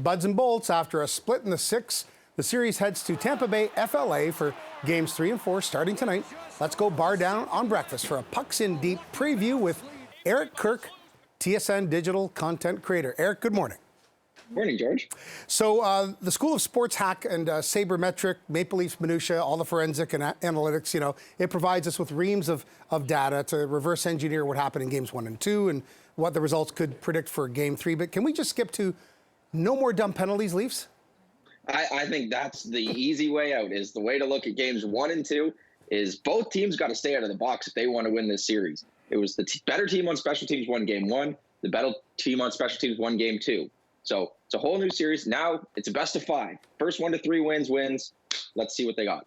Buds and bolts, after a split in the sixth, the series heads to Tampa Bay, FLA for games 3 and 4 starting tonight. Let's go bar down on breakfast for a Pucks in Deep preview with Kirk, TSN digital content creator. Eric, good morning. Morning, George. So the School of Sports Hack and Sabermetric, Maple Leafs minutia, all the forensic and analytics, it provides us with reams of data to reverse engineer what happened in games 1 and 2 and what the results could predict for game 3. But can we just skip to no more dumb penalties, Leafs? I think that's the easy way out. Is the way to look at games 1 and 2 is both teams got to stay out of the box if they want to win this series. It was the better team on special teams won game 1. The better team on special teams won game 2. So it's a whole new series. Now it's a best of 5. First 1 to 3 wins. Let's see what they got.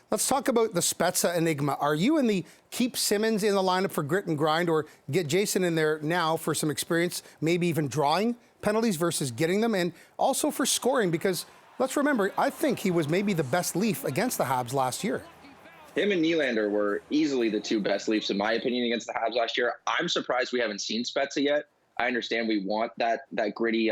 Let's talk about the Spezza enigma. Are you in the keep Simmons in the lineup for grit and grind, or get Jason in there now for some experience, maybe even drawing penalties versus getting them, and also for scoring? Because let's remember, I think he was maybe the best Leaf against the Habs last year. Him and Nylander were easily the 2 best Leafs, in my opinion, against the Habs last year. I'm surprised we haven't seen Spezza yet. I understand we want that gritty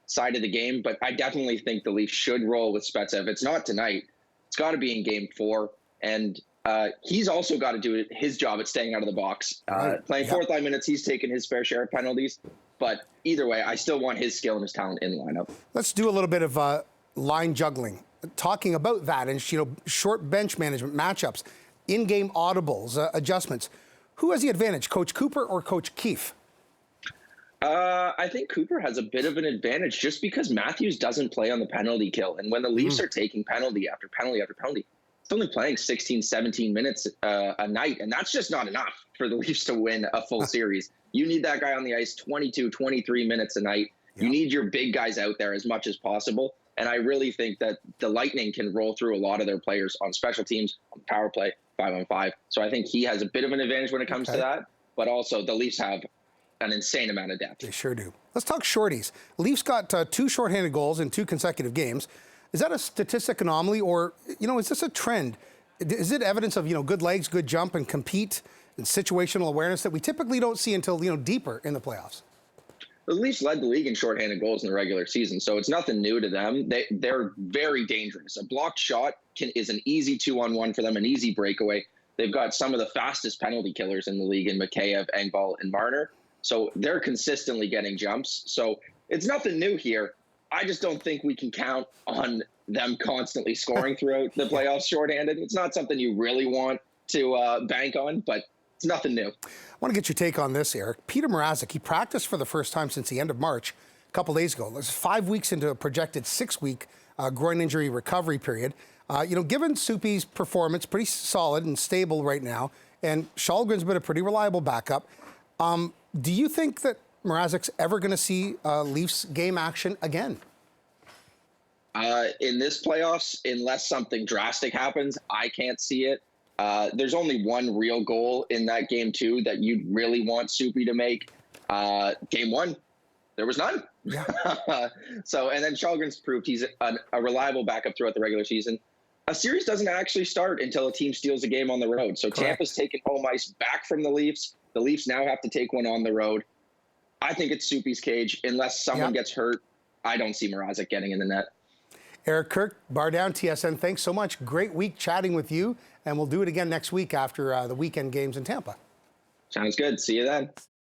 side of the game, but I definitely think the Leafs should roll with Spezza. If it's not tonight, it's got to be in game 4. And he's also got to do his job at staying out of the box. Playing fourth line minutes, he's taken his fair share of penalties. But either way, I still want his skill and his talent in the lineup. Let's do a little bit of line juggling, talking about that and short bench management, matchups, in-game audibles, adjustments. Who has the advantage, Coach Cooper or Coach Keefe? I think Cooper has a bit of an advantage just because Matthews doesn't play on the penalty kill. And when the Leafs are taking penalty after penalty after penalty, it's only playing 16, 17 minutes a night. And that's just not enough for the Leafs to win a full series. You need that guy on the ice 22, 23 minutes a night. You need your big guys out there as much as possible. And I really think that the Lightning can roll through a lot of their players on special teams, on power play, 5-on-5. So I think he has a bit of an advantage when it comes to that. But also the Leafs have an insane amount of depth. They sure do. Let's talk shorties. Leafs got 2 shorthanded goals in 2 consecutive games. Is that a statistic anomaly, or, is this a trend? Is it evidence of, good legs, good jump, and compete and situational awareness that we typically don't see until, deeper in the playoffs? The Leafs led the league in shorthanded goals in the regular season, so it's nothing new to them. They're very dangerous. A blocked shot is an easy 2-on-1 for them, an easy breakaway. They've got some of the fastest penalty killers in the league in Mikheyev, Engvall, and Marner. So they're consistently getting jumps. So it's nothing new here. I just don't think we can count on them constantly scoring throughout the playoffs shorthanded. It's not something you really want to bank on, but it's nothing new. I want to get your take on this, Eric. Peter Marazzi, he practiced for the first time since the end of March a couple days ago. That's 5 weeks into a projected 6-week groin injury recovery period. Given Soupy's performance, pretty solid and stable right now, and Shalgren's been a pretty reliable backup, do you think that Marazzi's ever going to see Leafs game action again? In this playoffs, unless something drastic happens, I can't see it. There's only one real goal in that game 2 that you'd really want Soupy to make. Game 1, there was none. Yeah. And then Shalgren's proved he's a reliable backup throughout the regular season. A series doesn't actually start until a team steals a game on the road. So Correct. Tampa's taking home ice back from the Leafs. The Leafs now have to take one on the road. I think it's Soupy's cage. Unless someone gets hurt, I don't see Marazzi getting in the net. Eric Kirk, BarDown, TSN, thanks so much. Great week chatting with you, and we'll do it again next week after the weekend games in Tampa. Sounds good. See you then.